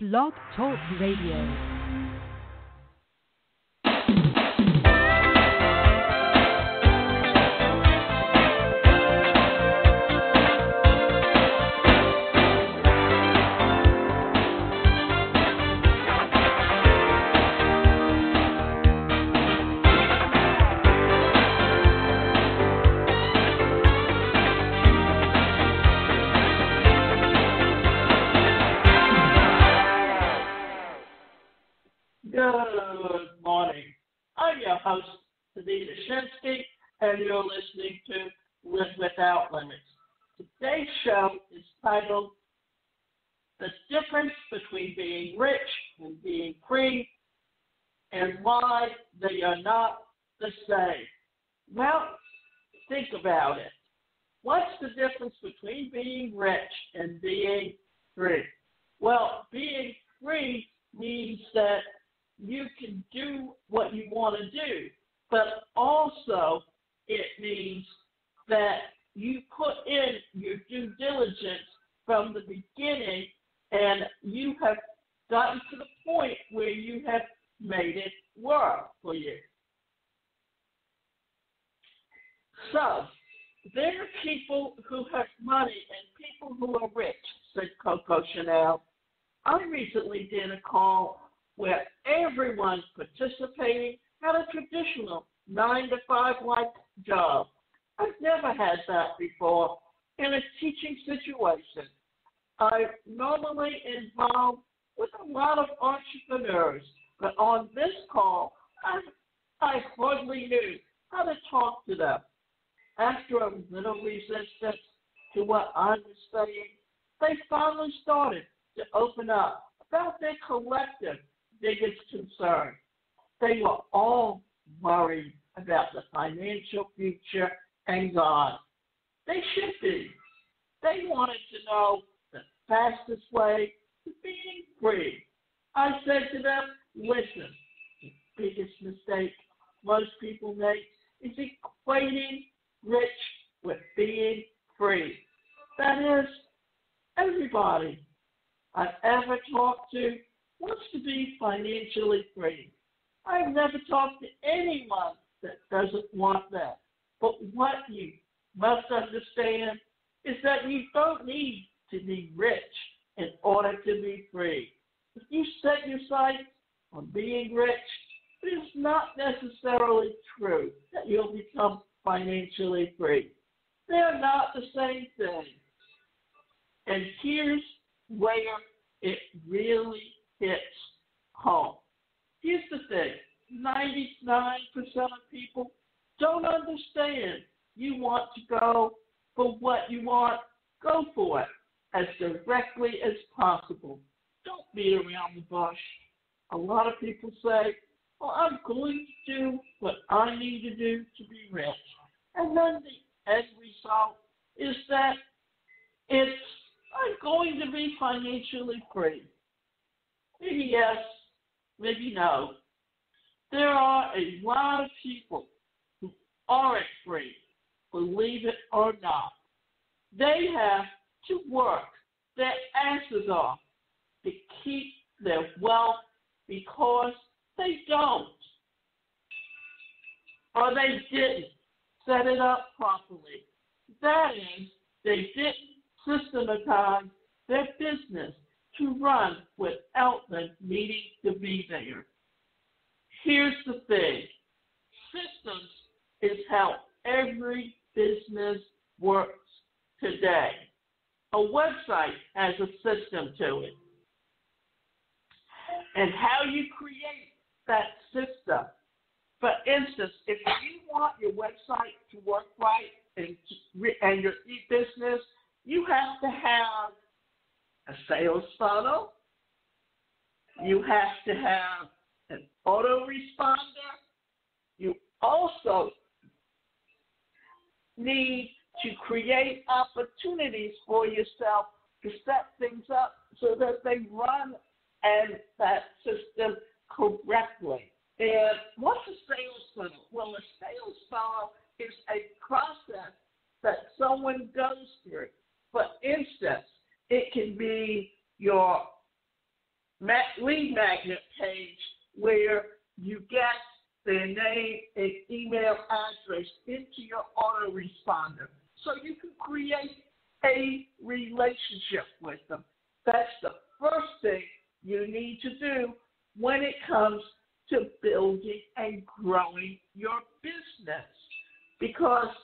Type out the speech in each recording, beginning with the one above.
Blog Talk Radio. Good morning. I'm your host, Anita Shinsky, and you're listening to Live Without Limits. Today's show is titled The Difference Between Being Rich and Being Free and Why They Are Not the Same. Well, think about it. What's the difference between being rich and being free? Well, being free means that you can do what you want to do, but also it means that you put in your due diligence from the beginning and you have gotten to the point where you have made it work for you. So, there are people who have money and people who are rich, said Coco Chanel. I recently did a call where everyone participating had a traditional 9-to-5-like job. I've never had that before in a teaching situation. I'm normally involved with a lot of entrepreneurs, but on this call, I hardly knew how to talk to them. After a little resistance to what I was saying, they finally started to open up about their collective biggest concern. They were all worried about the financial future and God. They should be. They wanted to know the fastest way to being free. I said to them, listen, the biggest mistake most people make is equating rich with being free. That is, everybody I've ever talked to wants to be financially free. I've never talked to anyone that doesn't want that. But what you must understand is that you don't need to be rich in order to be free. If you set your sights on being rich, it is not necessarily true that you'll become financially free. They are not the same thing. And here's where it really hits home. Here's the thing. 99% of people don't understand. You want to go for what you want, go for it as directly as possible. Don't beat around the bush. A lot of people say, well, I'm going to do what I need to do to be rich. And then the end result is that I'm going to be financially free. Maybe yes, maybe no. There are a lot of people who aren't free, believe it or not. They have to work their asses off to keep their wealth because they don't, or they didn't set it up properly. That is, they didn't systematize their business to run without them needing to be there. Here's the thing. Systems is how every business works today. A website has a system to it. And how you create that system. For instance, if you want your website to work right and your e-business, you have to have a sales funnel. You have to have an autoresponder. You also need to create opportunities for yourself to set things up so that they run and that system correctly. And what's a sales funnel? Well, a sales funnel is a process that someone goes through. For instance, it can be your lead magnet page where you get their name and email address into your autoresponder so you can create a relationship with them. That's the first thing you need to do when it comes to building and growing your business, because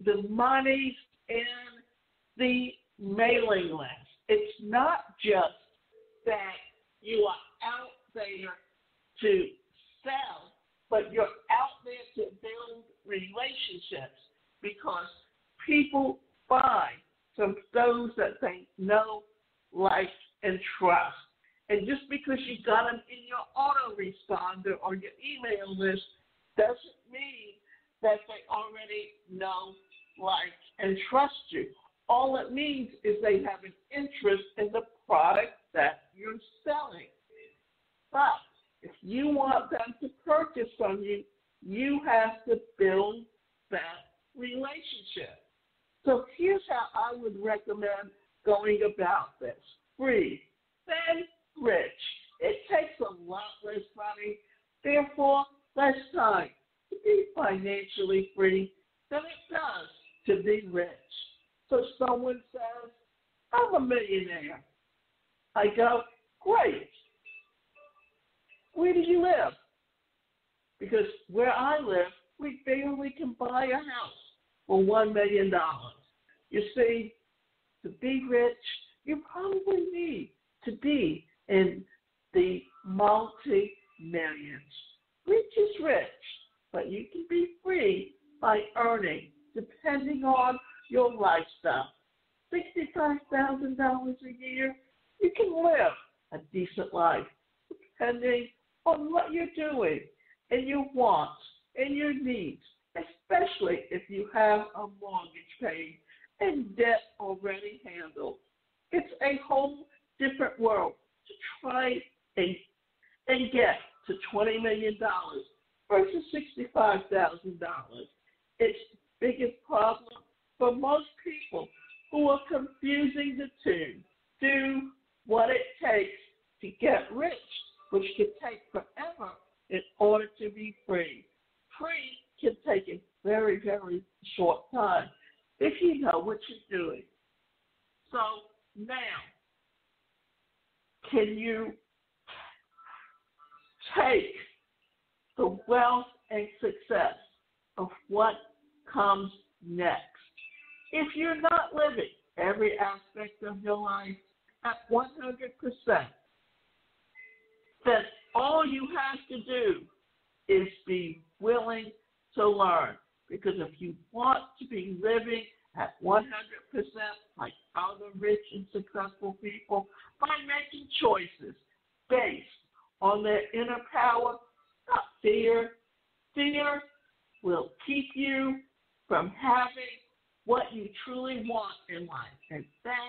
the money's in the mailing list. It's not just that you are out there to sell, but you're out there to build relationships, because people buy from those that they know, like, and trust. And just because you got them in your autoresponder or your email list doesn't mean that they already know, like, and trust you. All it means is they have an interest in the product that you're selling. But if you want them to purchase from you, you have to build that relationship. So here's how I would recommend going about this. Free, then rich. It takes a lot less money, therefore less time to be financially free than it does to be rich. So someone says, I'm a millionaire. I go, great. Where do you live? Because where I live, we barely can buy a house for $1 million. You see, to be rich, you probably need to be in the multi-millions. Rich is rich, but you can be free by earning, depending on your lifestyle. $65,000 a year, you can live a decent life, depending on what you're doing and your wants and your needs, especially if you have a mortgage paid and debt already handled. It's a whole different world to try and get to $20 million versus $65,000. It's the biggest problem for most people who are confusing the two. Do what it takes to get rich, which can take forever in order to be free. Free can take a very, very short time if you know what you're doing. So now, can you take the wealth and success of what comes next? If you're not living every aspect of your life at 100%, then all you have to do is be willing to learn. Because if you want to be living at 100% like other rich and successful people, by making choices based on their inner power, not fear. Fear will keep you from having what you truly want in life, and that's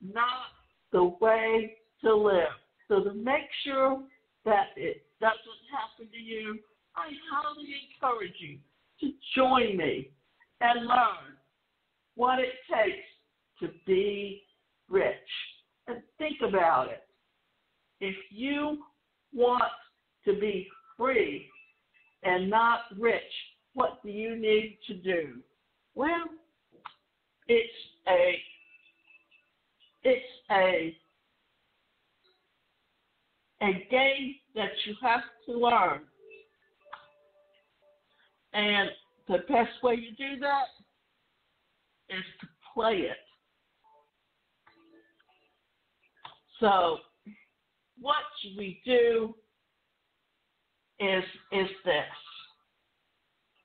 not the way to live. So to make sure that it doesn't happen to you, I highly encourage you to join me and learn what it takes to be rich. And think about it. If you want to be free and not rich, what do you need to do? Well, it's a game that you have to learn. And the best way to do that is to play it. So what we do is this.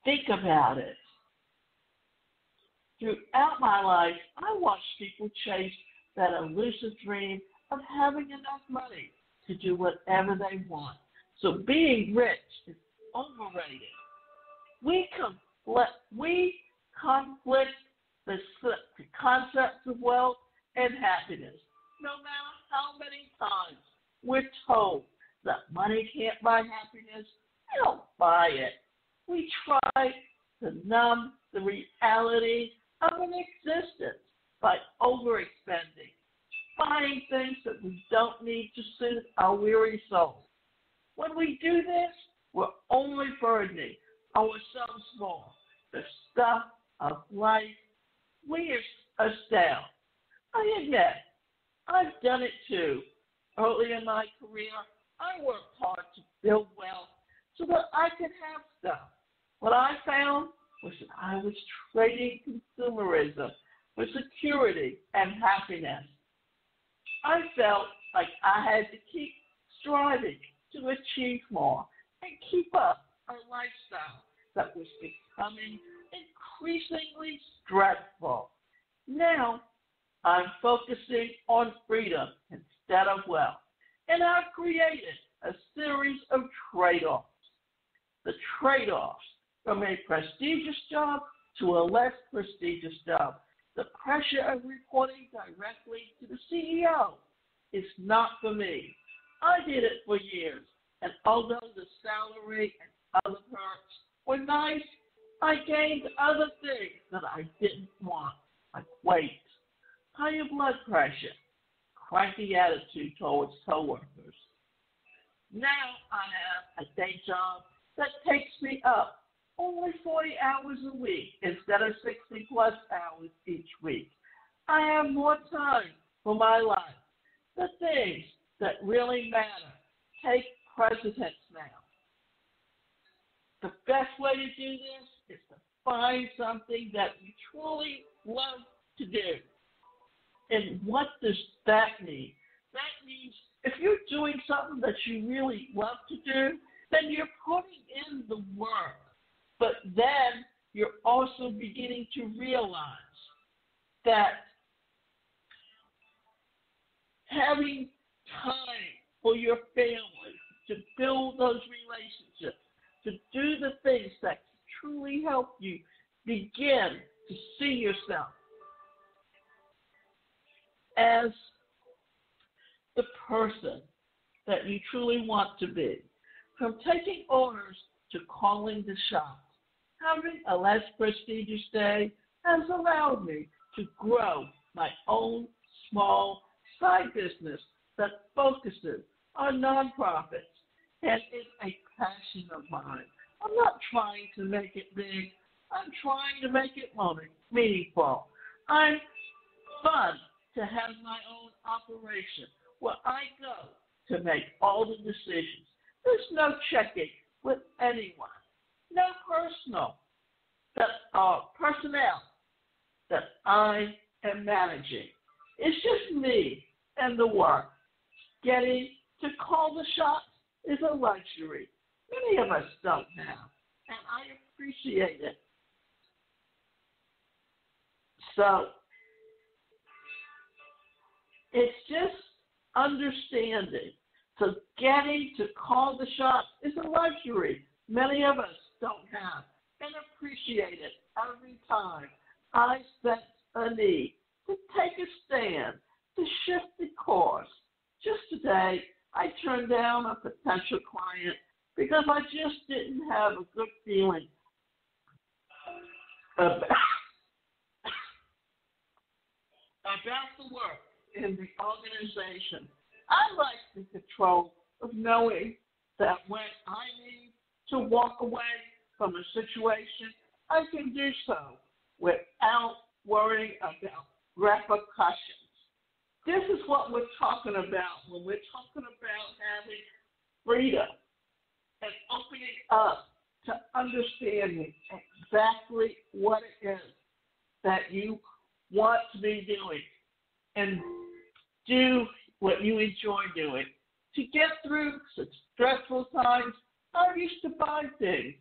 Think about it. Throughout my life, I watched people chase that elusive dream of having enough money to do whatever they want. So being rich is overrated. We conflict the concepts of wealth and happiness. No matter how many times we're told that money can't buy happiness, we don't buy it. We try to numb the reality of an existence by overexpending. buying things that we don't need to soothe our weary souls. When we do this, we're only burdening ourselves more. The stuff of life wears us down. I admit, I've done it too. Early in my career, I worked hard to build wealth so that I could have stuff. What I found was that I was trading consumerism for security and happiness. I felt like I had to keep striving to achieve more and keep up a lifestyle that was becoming increasingly stressful. Now, I'm focusing on freedom instead of wealth, and I've created a series of trade-offs. The trade-offs from a prestigious job to a less prestigious job. The pressure of reporting directly to the CEO is not for me. I did it for years, and although the salary and other perks were nice, I gained other things that I didn't want, like weight, higher blood pressure, cranky attitude towards coworkers. Now I have a day job that takes me up only 40 hours a week instead of 60 plus hours each week. I have more time for my life. The things that really matter take precedence now. The best way to do this is to find something that you truly love to do. And what does that mean? That means if you're doing something that you really love to do, then you're putting in the work. But then you're also beginning to realize that having time for your family, to build those relationships, to do the things that truly help you begin to see yourself as the person that you truly want to be. From taking orders to calling the shots, having a less prestigious day has allowed me to grow my own small side business that focuses on nonprofits and is a passion of mine. I'm not trying to make it big. I'm trying to make it meaningful. I'm fun to have my own operation where I go to make all the decisions. There's no checking with anyone, no personnel that I am managing. It's just me and the work. Getting to call the shots is a luxury many of us don't have, and I appreciate it. So it's just understanding. So getting to call the shots is a luxury many of us don't have, and appreciate it every time I sense a need to take a stand, to shift the course. Just today, I turned down a potential client because I just didn't have a good feeling about the work in the organization. I like the control of knowing that when I need to walk away from a situation, I can do so without worrying about repercussions. This is what we're talking about when we're talking about having freedom and opening up to understanding exactly what it is that you want to be doing and do what you enjoy doing. To get through such stressful times, I used to buy things.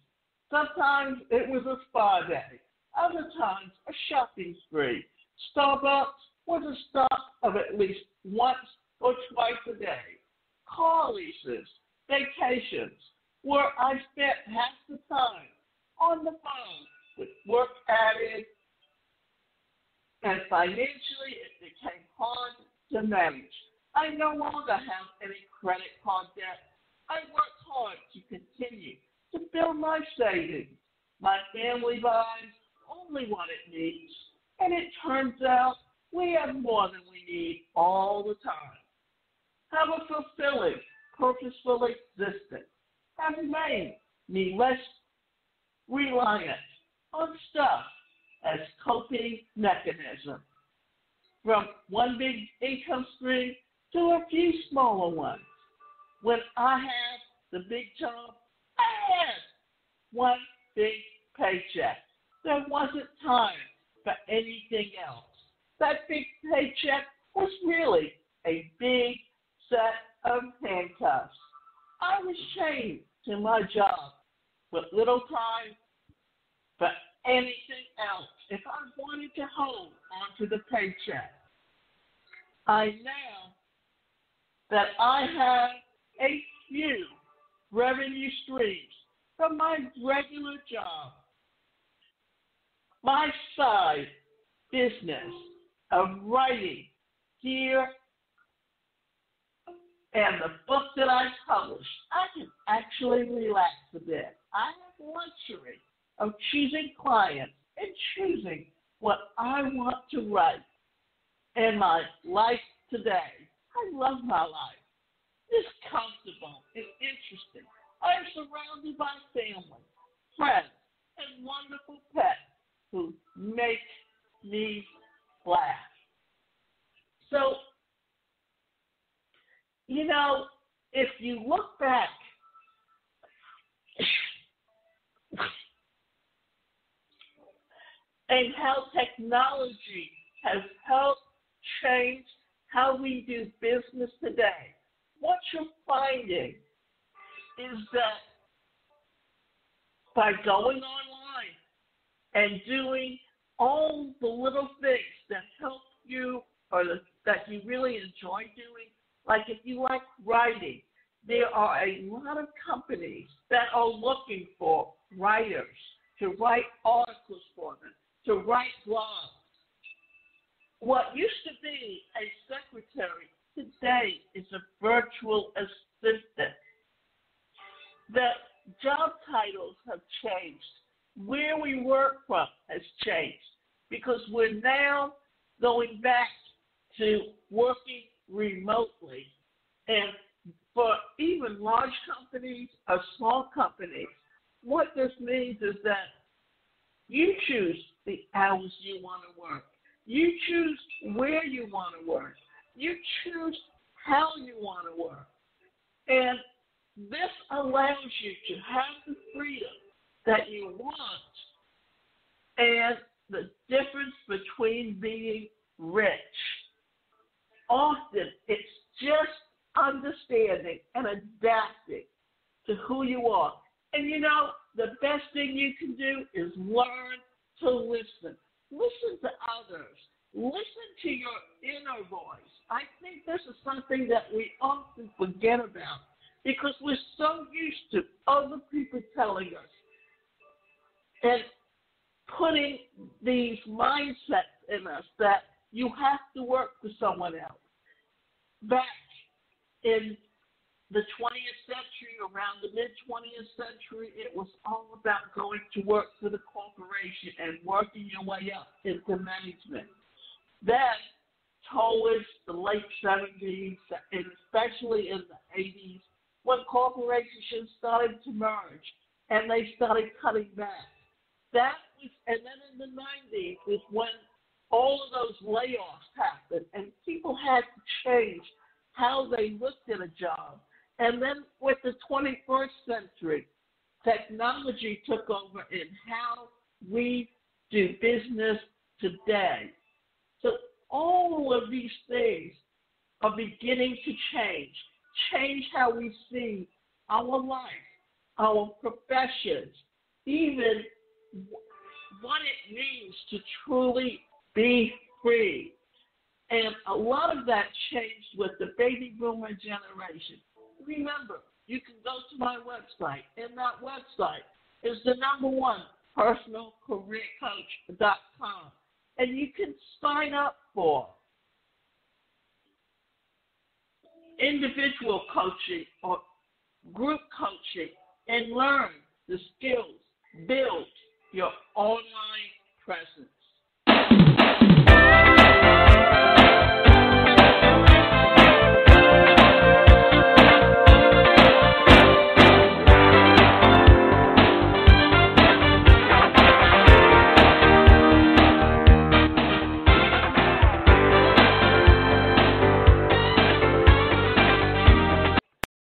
Sometimes it was a spa day. Other times, a shopping spree. Starbucks was a stop of at least once or twice a day. Car leases, vacations, where I spent half the time on the phone with work added, and financially it became hard to manage. I no longer have any credit card debt. I worked hard to continue to build my savings. My family buys only what it needs, and it turns out We have more than we need all the time. Have a fulfilling, purposeful existence. Have made me less reliant on stuff as coping mechanism. From one big income stream to a few smaller ones. When I had the big job, I had one big paycheck. There wasn't time for anything else. That big paycheck was really a big set of handcuffs. I was chained to my job with little time for anything else if I wanted to hold onto the paycheck. I know that I have a few revenue streams from my regular job. My side business of writing here and the book that I published, I can actually relax a bit. I have luxury of choosing clients and choosing what I want to write. And my life today, I love my life. It's comfortable and interesting. I am surrounded by family, friends, and wonderful pets who make me laugh. So, if you look back and how technology has helped change how we do business today, what you're finding is that by going online and doing all the little things that help you or that you really enjoy doing, like if you like writing, there are a lot of companies that are looking for writers to write articles for them, to write blogs. What used to be a secretary today is a virtual assistant. The job titles have changed. Where we work from has changed because we're now going back to working remotely. And for even large companies or small companies, what this means is that you choose the hours you want to work. You choose where you want to work. You choose how you want to work. And this allows you to have the freedom that you want. And the difference between being rich, often it's just understanding and adapting to who you are. And the best thing you can do is learn to listen. Listen to others. Listen to your inner voice. I think this is something that we often forget about because we're so used to other people telling us and putting these mindsets in us that you have to work for someone else. Back in the 20th century, around the mid-20th century, it was all about going to work for the corporation and working your way up into management. Then, towards the late 70s, and especially in the 80s, when corporations started to merge and they started cutting back. And then in the 90s is when all of those layoffs happened and people had to change how they looked at a job. And then with the 21st century, technology took over in how we do business today. So all of these things are beginning to change how we see our life, our professions, even what it means to truly be free. And a lot of that changed with the baby boomer generation. Remember, you can go to my website, and that website is the #1 personalcareercoach.com. And you can sign up for individual coaching or group coaching and learn the skills, build your online presence.